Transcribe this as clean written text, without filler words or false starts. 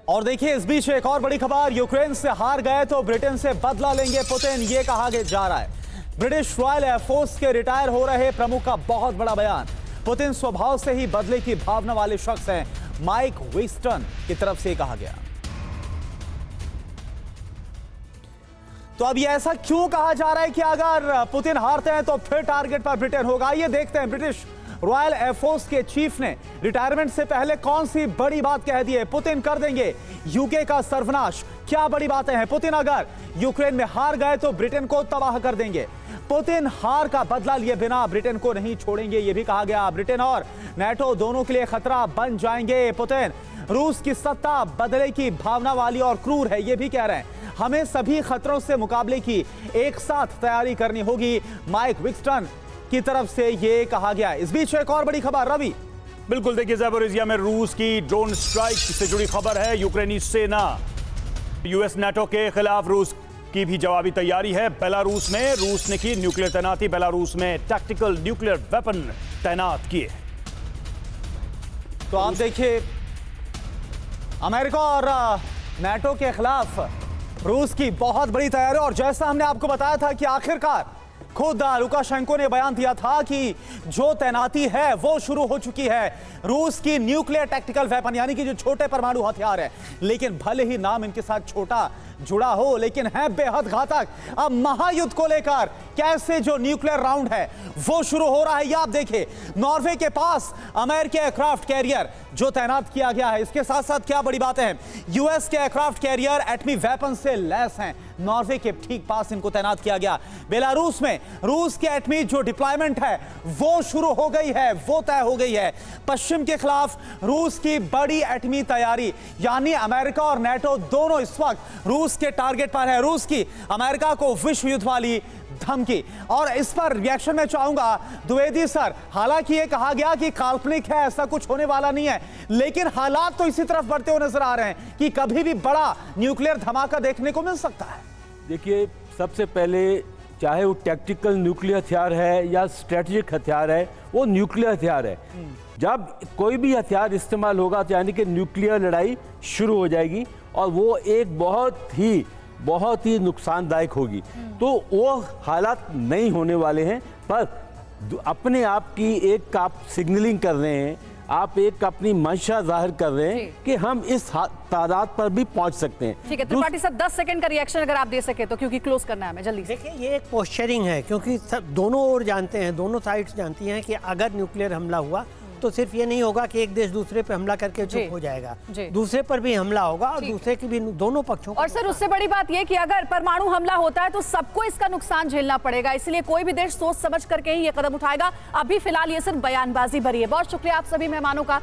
और देखिए इस बीच एक और बड़ी खबर, यूक्रेन से हार गए तो ब्रिटेन से बदला लेंगे पुतिन, ये कहा जा रहा है। ब्रिटिश रॉयल एयरफोर्स के रिटायर हो रहे प्रमुख का बहुत बड़ा बयान। पुतिन स्वभाव से ही बदले की भावना वाले शख्स हैं, माइक विस्टन की तरफ से कहा गया। तो अब ये ऐसा क्यों कहा जा रहा है कि अगर पुतिन हारते हैं तो फिर टारगेट पर ब्रिटेन होगा? ये देखते हैं ब्रिटिश रॉयल एयरफोर्स के चीफ ने रिटायरमेंट से पहले कौन सी बड़ी बात कह दी है। पुतिन कर देंगे यूके का सर्वनाश, क्या बड़ी बातें हैं। पुतिन अगर यूक्रेन में हार गए तो ब्रिटेन को तबाह कर देंगे। पुतिन हार का बदला लिए बिना ब्रिटेन को नहीं छोड़ेंगे, यह भी कहा गया। ब्रिटेन और नाटो दोनों के लिए खतरा बन जाएंगे पुतिन। रूस की सत्ता बदले की भावना वाली और क्रूर है, यह भी कह रहे हैं। हमें सभी खतरों से मुकाबले की एक साथ तैयारी करनी होगी, माइक विस्टन की तरफ से यह कहा गया। इस बीच एक और बड़ी खबर, रवि। बिल्कुल, देखिए ज़ैपोरिज़िया में रूस की ड्रोन स्ट्राइक से जुड़ी खबर है। यूक्रेनी सेना यूएस नाटो के खिलाफ रूस की भी जवाबी तैयारी है। बेलारूस में रूस ने की न्यूक्लियर तैनाती, बेलारूस में टैक्टिकल न्यूक्लियर वेपन तैनात किए। तो आप देखिए अमेरिका और नाटो के खिलाफ रूस की बहुत बड़ी तैयारी, और जैसा हमने आपको बताया था कि आखिरकार खुद लुकाशेंको ने बयान दिया था कि जो तैनाती है वो शुरू हो चुकी है। रूस की न्यूक्लियर टैक्टिकल वेपन यानी कि जो छोटे परमाणु हथियार है, लेकिन भले ही नाम इनके साथ छोटा जुड़ा हो लेकिन है बेहद घातक। अब महायुद्ध को लेकर कैसे जो न्यूक्लियर राउंड है वो शुरू हो रहा है, ये आप देखिए। नॉर्वे के पास अमेरिकी एयरक्राफ्ट कैरियर जो तैनात किया गया है, इसके साथ साथ क्या बड़ी बातें हैं। यूएस के एयरक्राफ्ट कैरियर एटमी वेपन से लैस हैं, नॉर्वे के ठीक पास इनको तैनात किया गया। बेलारूस में रूस के एटमी जो डिप्लॉयमेंट है वो शुरू हो गई है, वो तय हो गई है। पश्चिम के खिलाफ रूस की बड़ी एटमी तैयारी, यानी अमेरिका और नाटो दोनों इस वक्त रूस के टारगेट पर है। रूस की अमेरिका को विश्व युद्ध वाली धमकी, और इस पर रिएक्शन मैं चाहूंगा द्विवेदी सर। हालांकि ये कहा गया कि काल्पनिक है, ऐसा कुछ होने वाला नहीं है, लेकिन हालात तो इसी तरफ बढ़ते हुए नजर आ रहे हैं कि कभी भी बड़ा न्यूक्लियर धमाका देखने को मिल सकता है। देखिए, सबसे पहले चाहे वो टैक्टिकल न्यूक्लियर हथियार है या स्ट्रेटेजिक हथियार है, वो न्यूक्लियर हथियार है। जब कोई भी हथियार इस्तेमाल होगा तो यानी कि न्यूक्लियर लड़ाई शुरू हो जाएगी, और वो एक बहुत ही नुकसानदायक होगी। तो वो हालात नहीं होने वाले हैं, पर अपने आप की एक आप सिग्नलिंग कर रहे हैं, आप एक अपनी मंशा जाहिर कर रहे हैं कि हम इस तादाद पर भी पहुंच सकते हैं। ठीक है, त्रिपाठी साहब 10 सेकंड का रिएक्शन अगर आप दे सके तो, क्योंकि क्लोज करना है हमें जल्दी से। देखिए, ये एक पोस्चरिंग है, क्योंकि सब दोनों ओर जानते हैं, दोनों साइड्स जानती हैं कि अगर न्यूक्लियर हमला हुआ तो सिर्फ ये नहीं होगा कि एक देश दूसरे पे हमला करके चुप हो जाएगा, दूसरे पर भी हमला होगा और दूसरे की भी, दोनों पक्षों। और सर, उससे बड़ी बात ये कि अगर परमाणु हमला होता है तो सबको इसका नुकसान झेलना पड़ेगा, इसलिए कोई भी देश सोच समझ करके ही ये कदम उठाएगा। अभी फिलहाल ये सिर्फ बयानबाजी भरी है। बहुत शुक्रिया आप सभी मेहमानों का।